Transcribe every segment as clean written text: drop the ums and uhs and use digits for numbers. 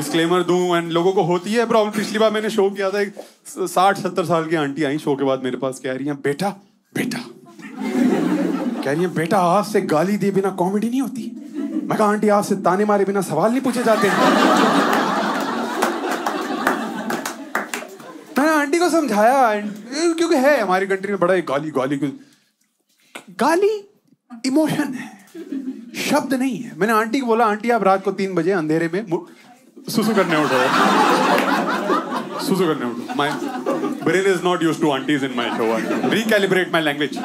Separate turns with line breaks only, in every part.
Disclaimer दूं and लोगों को होती है प्रॉब्लम। पिछली बार मैंने शो किया था, एक 60-70 साल की आंटी आई शो के बाद मेरे पास, कह रही हैं बेटा कह रही हैं बेटा आज से गाली दिए बिना कॉमेडी नहीं होती। मैं कहा आंटी आज से ताने मारे बिना सवाल नहीं पूछे जाते। मैंने आंटी को समझाया क्योंकि है हमारी कंट्री में बड़ा गाली इमोशन है, शब्द नहीं है। मैंने आंटी को बोला आंटी आप रात को 3 बजे अंधेरे में सुसु करने उठो। My brain is not used to aunties in my show. Recalibrate my language.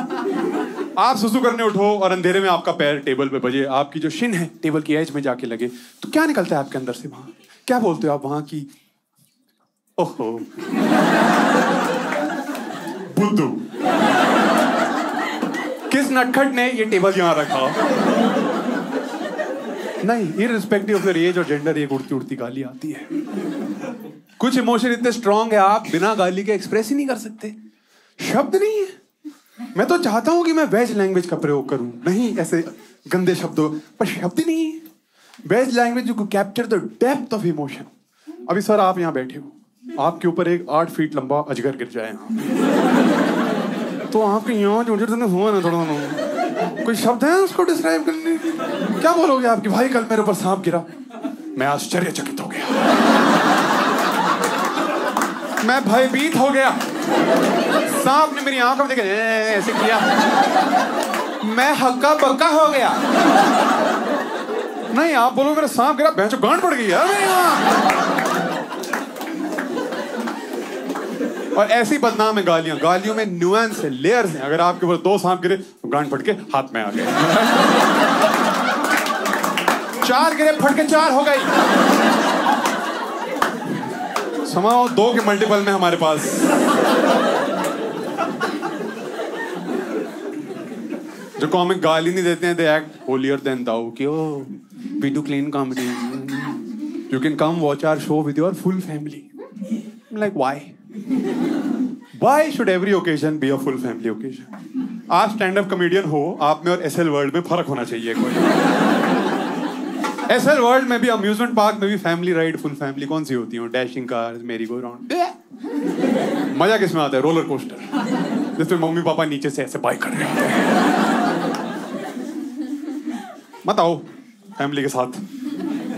आप सुसु करने उठो और अंधेरे में आपका पैर टेबल पे बजे, आपकी जो शिन है टेबल की एज में जाके लगे, तो क्या निकलता है आपके अंदर से? वहां क्या बोलते हो आप वहां की? ओहो बुद्धू, किस नटखट ने ये टेबल यहां रखा? नहीं, इररिस्पेक्टिव ऑफ योर एज और जेंडर, ये उड़ती उड़ती गाली आती है। कुछ इमोशन इतने स्ट्रांग है आप बिना गाली के एक्सप्रेस ही नहीं कर सकते। शब्द नहीं है। मैं तो चाहता हूं कि मैं वेज लैंग्वेज का प्रयोग करूं, नहीं ऐसे गंदे शब्दों, पर शब्द नहीं है। वेज लैंग्वेज जो capture the depth of emotion. अभी सर आप यहां बैठे हो, आपके ऊपर एक 8 फीट लंबा अजगर गिर जाए यहाँ, तो आपके यहाँ जो हुआ ना थोड़ा कोई शब्द है उसको डिस्क्राइब करने? क्या बोलोगे आपकी भाई कल मेरे ऊपर सांप गिरा, मैं आश्चर्यचकित हो गया, मैं भयभीत हो गया, सांप ने मेरी आंखों में देखे ऐसे किया, मैं हक्का बक्का हो गया। नहीं आप बोलो मेरा सांप गिरा, भैंसो गांड पड़ गई यार मेरे यहाँ। और ऐसी बदनाम है गालियां। गालियों में न्यूएंस है, लेयर्स हैं। अगर आपके ऊपर 2 सांप गिरे तो गांड फट के हाथ में आ गए, 4 गिरे फट के 4 हो गई। समाओ 2 के मल्टीपल में हमारे पास। जो कॉमिक गाली नहीं देते हैं, they act holier than thou. क्यों? We do clean comedy, you can come watch our show with your full family. Like Why should every occasion be a full family occasion? आप stand up comedian हो, आप में और SL world में फर्क होना चाहिए कोई। एसएल वर्ल्ड में भी, अम्यूजमेंट पार्क में भी फैमिली राइड फुल फैमिली कौन सी होती है? डैशिंग कार्स, मेरी गो राउंड। मजा किसमें आता है? रोलर कोस्टर, जिसमें मम्मी पापा नीचे से ऐसे बाइक कर रहे होते हैं। मत आओ फैमिली के साथ,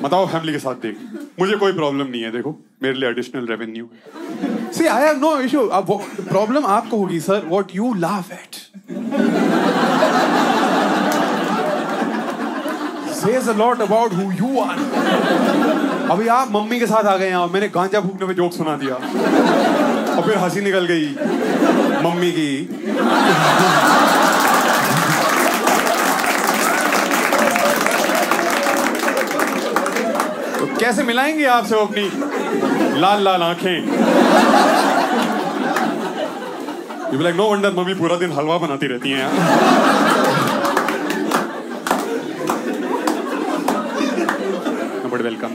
मत आओ फैमिली के साथ। देख मुझे कोई प्रॉब्लम नहीं है, देखो मेरे लिए एडिशनल रेवेन्यू है। See, I have no issue. अब प्रॉब्लम आपको होगी sir, what you laugh at says a lot about who you are. अभी आप मम्मी के साथ आ गए और मैंने गांजा फूकने पे जोक सुना दिया और फिर हंसी निकल गई मम्मी की। तो कैसे मिलाएंगे आपसे वो अपनी लाल लाल आंखें? You be like, no wonder mummy पूरा दिन हलवा बनाती रहती हैं यार। But welcome.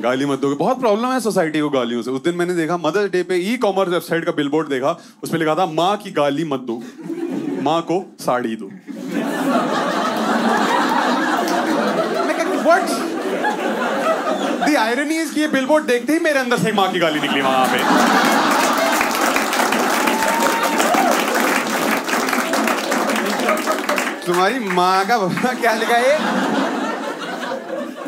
गाली मत दो। बहुत प्रॉब्लम है सोसाइटी को गालियों से। उस दिन मैंने देखा मदर्स डे पे ई-कॉमर्स वेबसाइट का बिलबोर्ड देखा, उस पे लिखा था माँ की गाली मत दो, माँ को साड़ी दो। What? The irony is कि ये बिलबोर्ड देखते ही मेरे अंदर से माँ की गाली निकली वहां पे। तुम्हारी माँ का क्या लिखा है?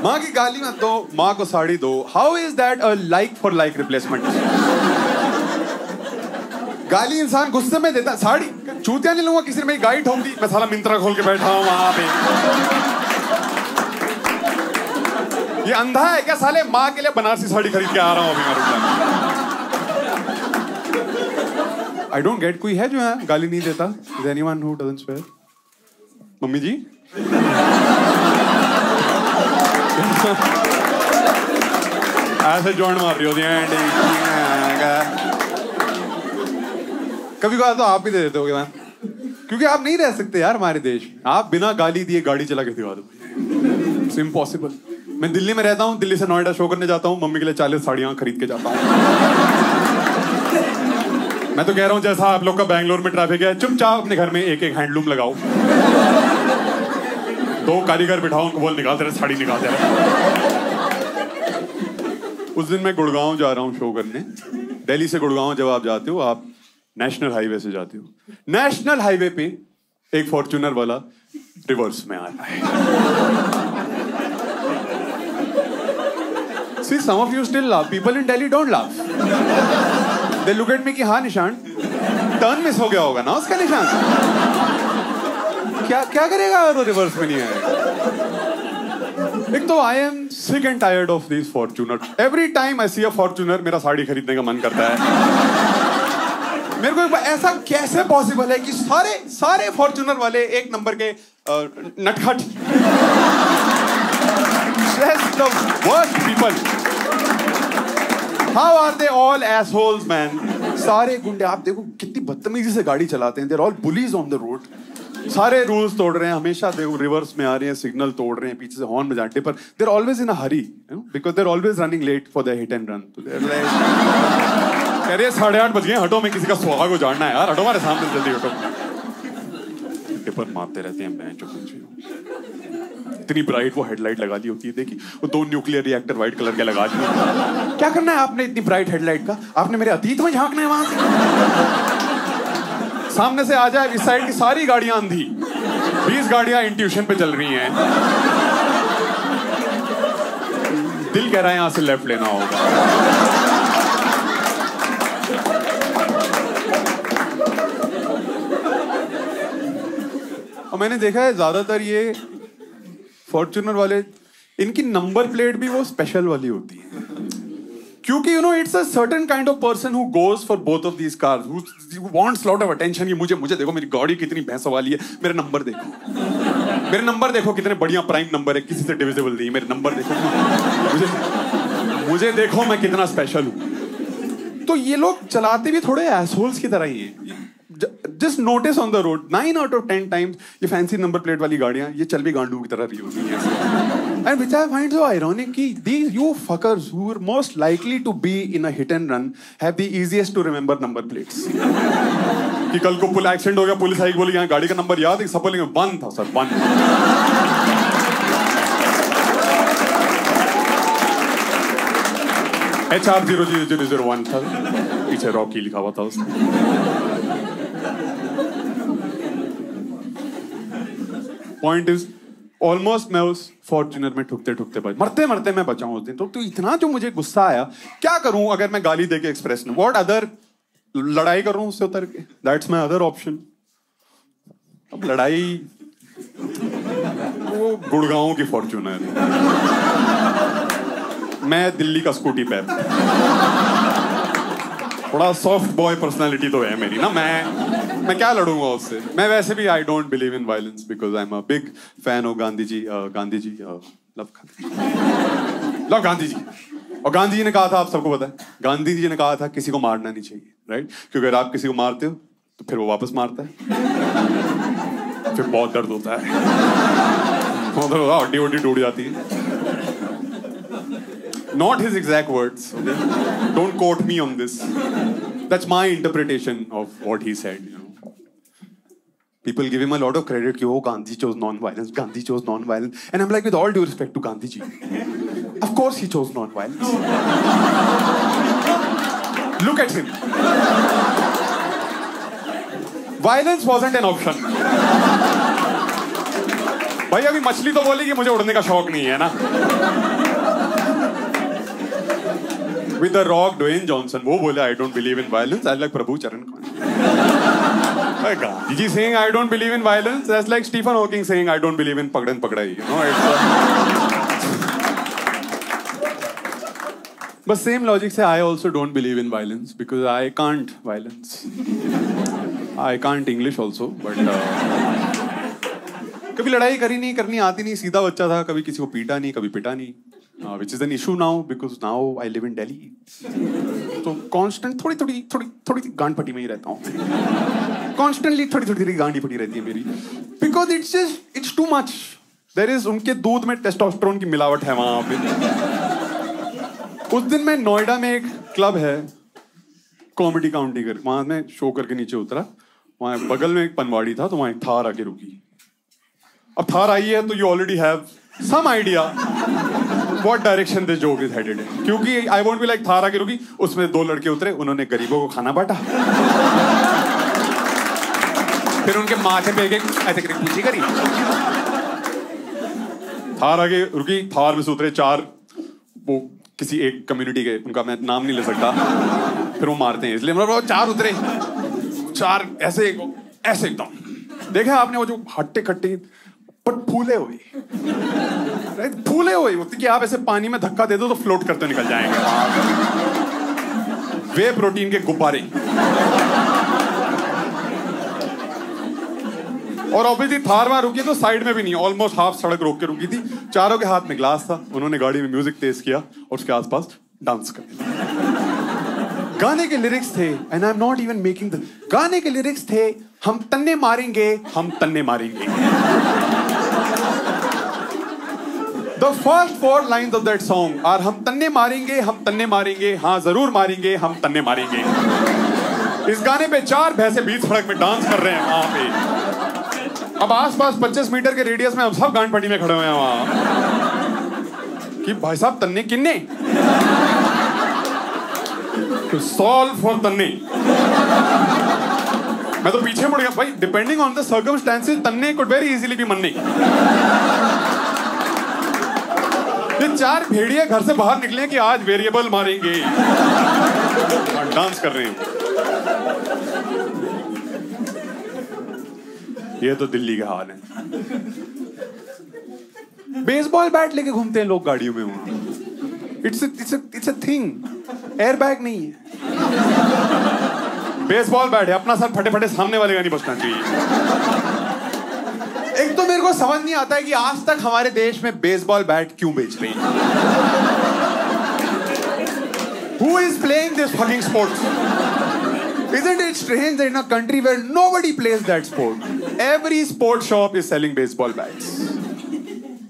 माँ की गाली मत दो, माँ को साड़ी दो। How is that a like for like replacement? गाली इंसान गुस्से में देता, साड़ी चूतिया नहीं लूंगा किसी ने मेरी गाड़ी ठोक दी, मैं साला मिंत्रा खोल के बैठा हूँ वहां पे। ये अंधा है क्या साले? माँ के लिए बनारसी साड़ी खरीद के आ रहा हूँ अभी मैं। I don't get, कोई है जो है गाली नहीं देता? Is anyone who doesn't swear? Mummy ji? ऐसे जॉइंट मार रही होती हैं। कभी कभार तो आप भी दे देते हो क्या? क्योंकि आप नहीं रह सकते यार हमारे देश में। आप बिना गाली दिए गाड़ी चला के दिखा दो, इट्स इम्पॉसिबल। मैं दिल्ली में रहता हूँ, दिल्ली से नोएडा शो करने जाता हूँ, मम्मी के लिए 40 साड़ियाँ खरीद के जाता हूँ। मैं तो कह रहा हूँ जैसा आप लोग का बैंगलोर में ट्रैफिक है, चुपचाप अपने घर में एक एक हैंडलूम लगाओ, 2 कारीगर बिठाओ, उनको बोल निकालते रहे, साड़ी निकालते रहे। उस दिन मैं गुड़गांव जा रहा हूँ शो करने। दिल्ली से गुड़गांव जब आप जाते हो, आप नेशनल हाईवे से जाते हो। नेशनल हाईवे पे एक फॉर्च्यूनर वाला रिवर्स में आ रहा है। See, some of you still laugh. People in Delhi don't laugh. They look at me कि हाँ निशान, टर्न मिस हो गया होगा ना उसका निशान। क्या क्या करेगा अगर वो रिवर्स में नहीं आएगा? एक तो I am sick and tired of these Fortuner. Every time I see a Fortuner, मेरा साड़ी खरीदने का मन करता है। मेरे को ऐसा कैसे पॉसिबल है कि सारे फॉर्च्यूनर वाले एक नंबर के नटखट, just the worst people. How are they all assholes, man? सारे गुंडे, आप देखो कितनी बदतमीजी से गाड़ी चलाते हैं। They're all bullies on the road. सारे रूल्स तोड़ रहे हैं, हमेशा देखो रिवर्स में आ रहे हैं, सिग्नल तोड़ रहे हैं, पीछे से हॉर्न बजाते, पर they're always in a hurry, you know, because they're always running late for their hit and run. So they're like, कह रहे 8:30 बज गए, हटो, मैं किसी का सुहाग को जानना है यार, हटो हमारे सामने जल्दी हटो। पेपर मारते रहते हैं बेंच पे। इतनी ब्राइट वो हेडलाइट लगा दी होती है, देखी वो 2 न्यूक्लियर रिएक्टर व्हाइट कलर के लगा दिए। क्या करना है आपने इतनी ब्राइट हेडलाइट का? आपने मेरे अतीत में झांकना है वहां से। सामने से आ जाए, इस साइड की सारी गाड़ियां अंधी, 20 गाड़ियां इंट्यूशन पे चल रही हैं। दिल कह रहा है यहां से लेफ्ट लेना होगा। और मैंने देखा है ज्यादातर ये फॉर्च्यूनर वाले, इनकी नंबर प्लेट भी वो स्पेशल वाली होती है, क्योंकि you know it's a certain kind of person who goes for both of these cars, who wants lot of attention. ये मुझे देखो, मेरी गाड़ी कितनी भैंसों वाली है, मेरे नंबर देखो कितने बढ़िया प्राइम नंबर है, किसी से डिविजिबल नहीं, मेरे नंबर देखो, मुझे देखो मैं कितना स्पेशल हूं। तो ये लोग चलाते भी थोड़े एसहोल्स की तरह ही है। Just notice on the road, 9 out of 10 times ये फैंसी नंबर प्लेट वाली गाड़ियां ये चल भी गांडू की तरह रही होती हैं। And which I find so ironic कि these you fuckers who are most likely to be in a hit and run have the easiest to remember number plates. कि कल को पुल एक्सीडेंट हो गया, पुलिस आई बोली यहाँ गाड़ी का नंबर याद है, सब बोलेंगे 1 था सर, 1। HR0001 था, पीछे रॉकी लिखा हुआ था उसमें। पॉइंट इज ऑलमोस्ट मैं उस फॉर्च्यूनर में ठुकते मरते मैं बचा हूं उस दिन। तो इतना जो मुझे गुस्सा आया, क्या करूं अगर मैं गाली देके एक्सप्रेस न, व्हाट अदर, लड़ाई करूं उससे उतर के, दैट्स माय अदर ऑप्शन। अब लड़ाई वो गुड़गांव की फॉर्च्यूनर, मैं दिल्ली का स्कूटी पैप। थोड़ा सॉफ्ट बॉय पर्सनालिटी तो है मेरी ना, मैं क्या लड़ूंगा उससे। मैं वैसे भी I don't believe in violence because I am a big fan of Gandhi ji, love Gandhi ji. और गांधी जी ने कहा था, आप सबको पता है, गांधी जी ने कहा था किसी को मारना नहीं चाहिए, राइट? क्योंकि अगर आप किसी को मारते हो तो फिर वो वापस मारता है, फिर बहुत दर्द होता है, हड्डी टूट जाती है। Not his exact words. Okay? Don't quote me on this. That's my interpretation of what he said. You know, people give him a lot of credit. Ki, oh, Gandhi chose non-violence. Gandhi chose non-violence. And I'm like, with all due respect to Gandhi ji, of course he chose non-violence. Look at him. Violence wasn't an option. भाई अभी मछली तो बोली कि मुझे उड़ने का शौक नहीं है ना। With the Rock, Dwayne Johnson, वो बोले I don't believe in violence. I like प्रभु चरण कौन? Gandhi ji saying I don't believe in violence. That's like Stephen Hawking saying I don't believe in पकड़न पकड़ाई. You know, but same logic से I also don't believe in violence because I can't violence. I can't English also, but कभी लड़ाई करनी आती नहीं, सीधा बच्चा था, कभी किसी को पीटा नहीं, कभी पिटा नहीं। Which is an issue now because now I live in Delhi. तो constant थोड़ी गांड फटी में ही रहता हूँ। Constantly थोड़ी गांडी फटी रहती है मेरी। Because it's too much. There is उनके दूध में टेस्टोस्टेरोन की मिलावट है वहाँ पे। उस दिन मैं नोएडा में एक क्लब है, कॉमेडी काउंटी कर, वहाँ मैं शो करके नीचे उतरा, वहाँ बगल में एक पनवाड़ी था, तो वहाँ एक थार आके रुकी। अब थार आई है तो you already have some idea what direction this joke is headed in. क्योंकि I won't be like Thar आके रुकी, उसमें 2 लड़के उतरे, उन्होंने गरीबों को खाना बांटा, फिर उनके माथे पे एक ऐसे करके पूछी करी। थार आगे रुकी, थार में से उतरे 4 वो किसी एक कम्युनिटी के, उनका मैं नाम नहीं ले सकता, फिर वो मारते हैं इसलिए मतलब 4 उतरे, 4 ऐसे ऐसे एकदम देखा आपने वो जो हट्टे कट्टे बट फूले हुए, फूले हुए होती कि आप ऐसे पानी में धक्का दे दो तो फ्लोट करते निकल जाएंगे, वे प्रोटीन के गुब्बारे। और ऑब्वियसली थार वहां रुकी तो साइड में भी नहीं, ऑलमोस्ट हाफ सड़क रोक के रुकी थी। चारों के हाथ में ग्लास था, उन्होंने गाड़ी में म्यूजिक तेज किया और उसके आसपास डांस कर। गाने के लिरिक्स थे, and I am not even making the, गाने के लिरिक्स थे, हम तन्ने मारेंगे, हम तन्ने मारेंगे। The first 4 lines of that song are हम तन्ने मारेंगे, हम तन्ने मारेंगे, हाँ जरूर मारेंगे, हम तन्ने मारेंगे। इस गाने पे 4 भैंसे बीच सड़क में डांस कर रहे हैं वहां पे। अब आसपास 25 मीटर के रेडियस में हम सब गांड पट्टी में खड़े हुए हैं वहां कि भाई साहब तन्ने किन्ने, सॉल्व फॉर तन्ने। मैं तो पीछे मुड़ गया भाई, डिपेंडिंग ऑन द सर्कमस्टेंसेस तन्ने कुड वेरी इजीली बी मन्ने। ये 4 भेड़िए घर से बाहर निकले कि आज वेरिएबल मारेंगे, डांस कर रहे हैं। ये तो दिल्ली का हाल है। बेसबॉल बैट लेके घूमते हैं लोग गाड़ियों में वहां। It's a thing, air bag नहीं है, बेसबॉल बैट है, अपना सर फटे फटे सामने वाले का नहीं बचना चाहिए। एक तो मेरे को समझ नहीं आता है कि आज तक हमारे देश में बेसबॉल बैट क्यों बेच रहे हैं। Who is playing this fucking sport? Isn't it strange that in a country where nobody plays that sport, every sport shop is selling baseball bats?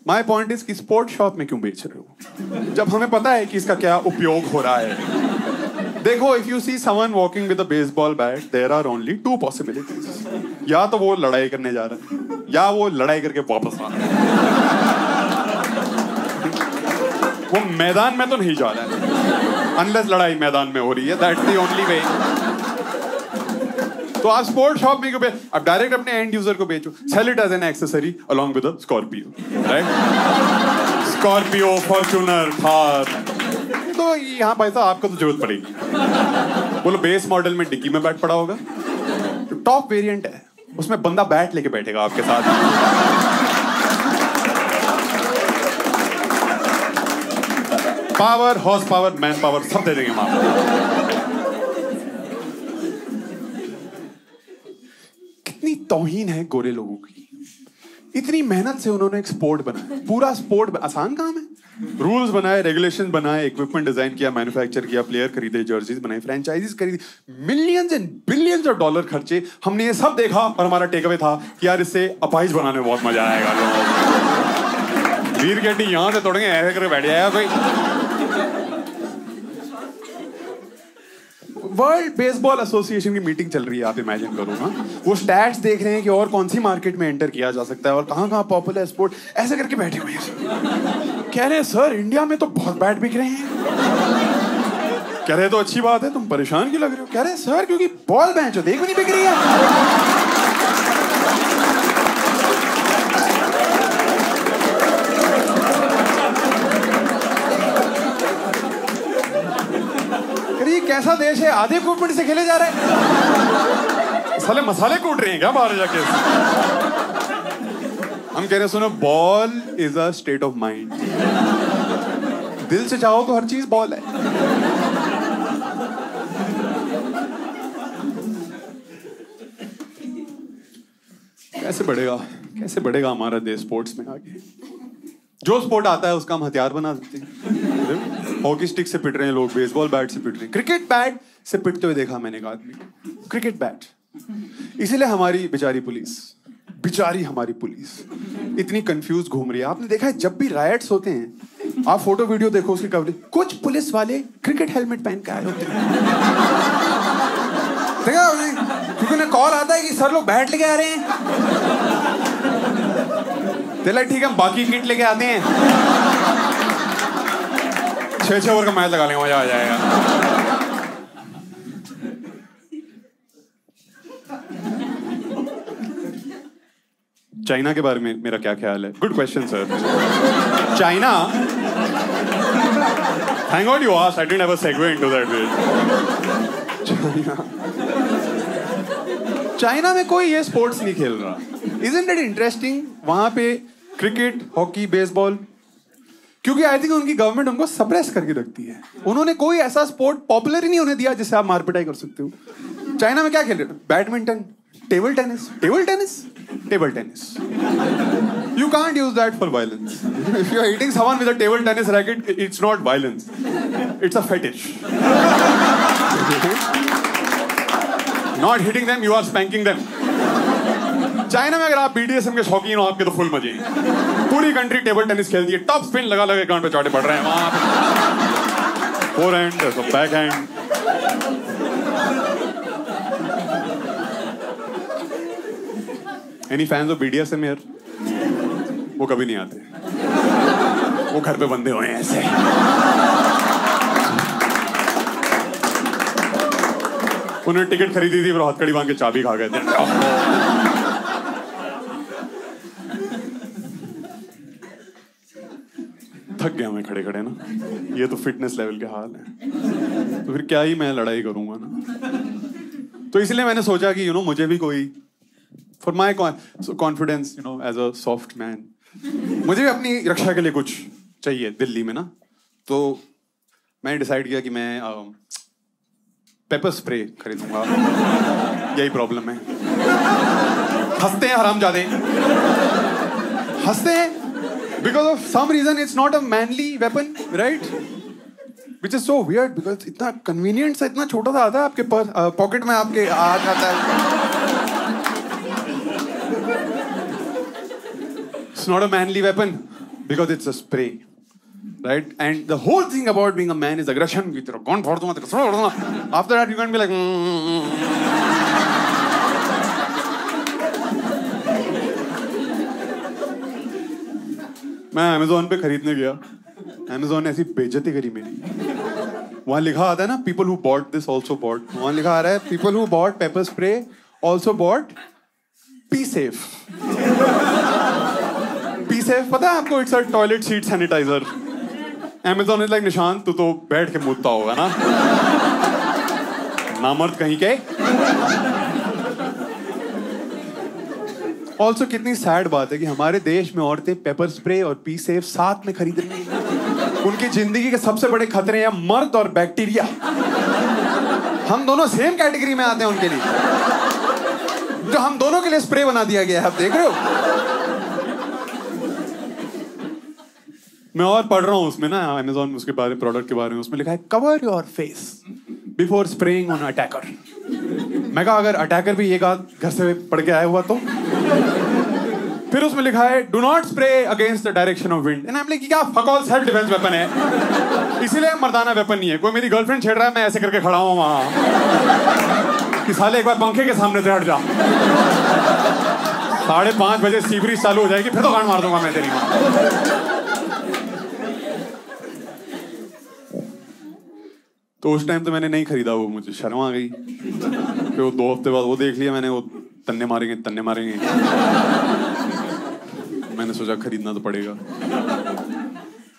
My point is कि sport shop में क्यों बेच रहे हो जब हमें पता है कि इसका क्या उपयोग हो रहा है। देखो, if you see someone walking with a baseball bat, there are only 2 possibilities. या तो वो लड़ाई करने जा रहा है या वो लड़ाई करके वापस आ रहा है। वो मैदान में तो नहीं जा रहा है अनलेस लड़ाई मैदान में हो रही है, दैट्स द ओनली वे। तो आप स्पोर्ट शॉप में क्यों आप डायरेक्ट अपने एंड यूजर को बेचो, sell it as an accessory along with a Scorpio, right? Scorpio, Fortuner, Thar. तो यहाँ भाई साहब आपको तो जरूरत पड़ेगी। बोलो बेस मॉडल में डिक्की में बैट पड़ा होगा, तो टॉप वेरिएंट है, उसमें बंदा बैट लेके बैठेगा आपके साथ। Power, horse power, man power सब दे देंगे हम आपको। कितनी तौहीन है गोरे लोगों की। इतनी मेहनत से उन्होंने एक स्पोर्ट बनाया, पूरा स्पोर्ट आसान काम है। रूल्स बनाए, रेगुलेशन बनाए, इक्विपमेंट डिजाइन किया, मैन्युफैक्चर किया, प्लेयर खरीदे, जर्सीज बनाई, फ्रेंचाइजीज खरीदी, millions and billions of dollar खर्चे। हमने ये सब देखा और हमारा टेक अवे था कि यार इससे अपाइज बनाने में बहुत मजा आएगा। वीर गेटी यहां से तोड़ेंगे, ऐसे करके बैठ जाएगा कोई। वर्ल्ड बेसबॉल एसोसिएशन की मीटिंग चल रही है, आप इमेजिन करो ना। वो स्टैट्स देख रहे हैं कि और कौन सी मार्केट में एंटर किया जा सकता है और कहाँ पॉपुलर स्पोर्ट, ऐसे करके बैठे हुए हैं। कह रहे हैं सर इंडिया में तो बहुत बैट बिक रहे हैं। कह रहे तो अच्छी बात है, तुम परेशान क्यों लग रहे हो? कह रहे सर क्योंकि बॉल बेंच हो देख भी नहीं बिक रही है। कैसा देश है, आधे इक्विपमेंट से खेले जा रहे हैं। साले मसाले कूट रहे हैं क्या बाहर जाके? हम कह रहे हैं सुनो, ball is a state of mind. दिल से चाहो तो हर चीज बॉल है। कैसे बढ़ेगा हमारा देश स्पोर्ट्स में आगे? जो स्पोर्ट आता है उसका हम हथियार बना देते हैं। हॉकी स्टिक से पिट रहे हैं लोग, बेसबॉल बैट से पिट रहे हैं, क्रिकेट बैट से पिटते हुए देखा मैंने एक आदमी को, क्रिकेट बैट। इसीलिए हमारी हमारी पुलिस इतनी कंफ्यूज घूम रही है। आपने देखा है जब भी रायट्स होते हैं, आप फोटो वीडियो देखो उसकी कवरेज, कुछ पुलिस वाले क्रिकेट हेलमेट पहन के आए होते हैं। देखा क्योंकि उन्हें कॉल आता है कि सर लोग बैट लेके आ रहे हैं। ठीक है, हम बाकी किट लेके आते हैं। 6 ओवर का मैच लगा लेंगे, मजा आ जाएगा। चाइना के बारे में मेरा क्या ख्याल है? Good question sir. China, thank God you asked, I didn't have a segway into that way. China में कोई ये स्पोर्ट्स नहीं खेल रहा। Isn't it interesting? वहां पे क्रिकेट, हॉकी, बेसबॉल, क्योंकि आई थिंक उनकी गवर्नमेंट उनको सप्रेस करके रखती है। उन्होंने कोई ऐसा स्पोर्ट पॉपुलर ही नहीं होने दिया जिससे आप मारपिटाई कर सकते हो। चाइना में क्या खेल रहे हो? Badminton, table tennis, table tennis, table tennis. You can't use that for violence. If you are hitting someone with a table tennis racket, it's not violence. It's a fetish. Not hitting them, you are spanking them. China में अगर आप BDSM के शौकीन हो, आपके तो full मजे हैं। पूरी कंट्री टेबल टेनिस खेलती है, टॉप स्पिन लगा लगा ग्राउंड पे चाटे पड़ रहे हैं वहां पे। Forehand, back hand. Any fans of BDSM here? वो कभी नहीं आते, वो घर पे बंधे हुए हैं ऐसे। उन्होंने टिकट खरीदी थी, फिर हथकड़ी बांध के चाबी खा गए थे। थक गया मैं खड़े खड़े ना, ये तो फिटनेस लेवल के हाल है, तो फिर क्या ही मैं लड़ाई करूंगा ना। तो इसलिए मैंने सोचा कि मुझे भी कोई, for my confidence, as a soft man, मुझे भी अपनी रक्षा के लिए कुछ चाहिए दिल्ली में ना। तो मैंने डिसाइड किया कि मैं पेपर स्प्रे खरीदूंगा। यही प्रॉब्लम है, हंसते हैं हरामजादे, हंसते हैं because of some reason. It's not a manly weapon, right? Which is so weird, because इतना कन्वीनियंट सा, इतना छोटा सा आता है आपके पॉकेट में, आपके आ जाता है। It's not a manly weapon because it's a spray, right? And the whole thing about being a man is aggression. कौन फोड़ दूँगा तेरे को? After that, you can't be like. मैं Amazon पे खरीदने गया, Amazon ने ऐसी बेइज्जती करी मेरी। वहाँ लिखा आता है ना, people who bought this also bought. वहाँ लिखा आ रहा है, people who bought pepper spray also bought Be safe. Be safe, पता है आपको? It's a toilet seat sanitizer. Amazon is like, निशान तू तो बैठ के मुद्दा होगा ना, नामर्द कहीं के। ऑल्सो कितनी सैड बात है कि हमारे देश में औरतें पेपर स्प्रे और पी सेफ साथ में खरीद रही हैं। उनकी जिंदगी के सबसे बड़े खतरे हैं मर्द और बैक्टीरिया। हम दोनों सेम कैटेगरी में आते हैं उनके लिए, जो हम दोनों के लिए स्प्रे बना दिया गया है। आप देख रहे हो? मैं और पढ़ रहा हूँ उसमें ना, Amazon उसके बारे में, प्रोडक्ट के बारे में, उसमें लिखा है cover your face before spraying on attacker. मैं कहा अगर अटैकर भी ये घर से पढ़ के आया हुआ तो। फिर उसमें लिखा है do not spray against the direction of wind. And I am like क्या fuck all, self defence weapon है, इसीलिए मर्दाना वेपन नहीं है। कोई मेरी गर्लफ्रेंड छेड़ रहा है, मैं ऐसे करके खड़ा हूँ वहां कि साले एक बार पंखे के सामने से हट जा। 5:30 बजे सी ब्रीज चालू हो जाएगी, फिर तो गांड मार दूंगा मैं तेरी मां। तो उस टाइम तो मैंने नहीं खरीदा, वो मुझे शर्म आ गई। फिर वो 2 हफ्ते बाद वो देख लिया मैंने, वो तन्ने मारेंगे तन्ने मारेंगे। मैंने सोचा खरीदना तो पड़ेगा।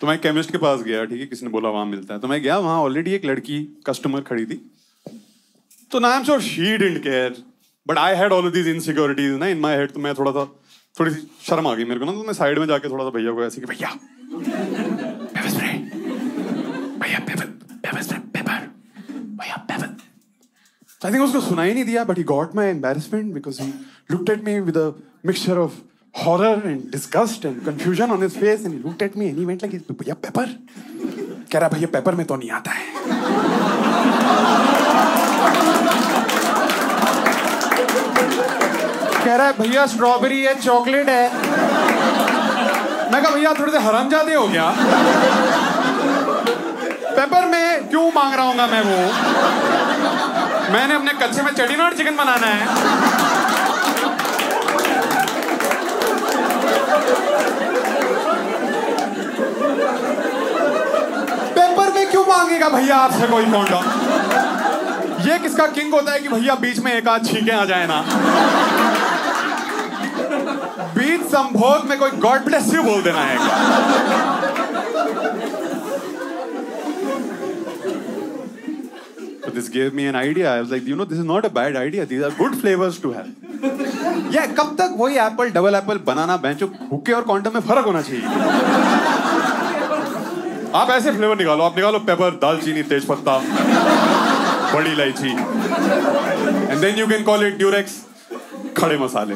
तो मैं केमिस्ट के पास गया, ठीक है, किसी ने बोला वहां मिलता है, तो मैं गया। वहां ऑलरेडी एक लड़की कस्टमर खड़ी थी। तो ना I am sure she didn't care, but I had all of these insecurities ना इन माय हेड। तो मैं थोड़ी सी शर्म आ गई मेरे को ना। तो मैं साइड में जाके थोड़ा सा भैया को ऐसे कि भैया पेपर स्प्रे, भैया पेपर स्प्रे, पेपर, भैया पेपर। I think उसको सुनाई नहीं दिया, but he got my embarrassment because he looked at me with a mixture of horror and disgust and confusion on his face, and he looked at me and he went like, भैया paper? कह रहा भैया paper में तो नहीं आता है। कह रहा है भैया स्ट्रॉबेरी है, चॉकलेट है। मैं कहा भैया थोड़े से हरामजादे हो गया, पेपर में क्यों मांग रहा हूँगा मैं? वो मैंने अपने कच्चे में चेटीनाड चिकन बनाना है। पेपर में मांगेगा भैया आपसे कोई कॉन्डम? ये किसका किंग होता है कि भैया बीच में एक आध छींके आ जाए ना? बीच संभोग में कोई गॉड ब्लेस यू बोल देना है। So this gave me an idea. I was like, this is not a bad idea. These are good flavors to have. Yeah, कब तक वही एप्पल डबल एप्पल बनाना बेंचो हुक्के और कॉन्डम में फर्क होना चाहिए। आप ऐसे फ्लेवर निकालो, आप निकालो पेपर, दालचीनी, तेजपत्ता, बड़ी इलायची, and then you can call it Durex खड़े मसाले।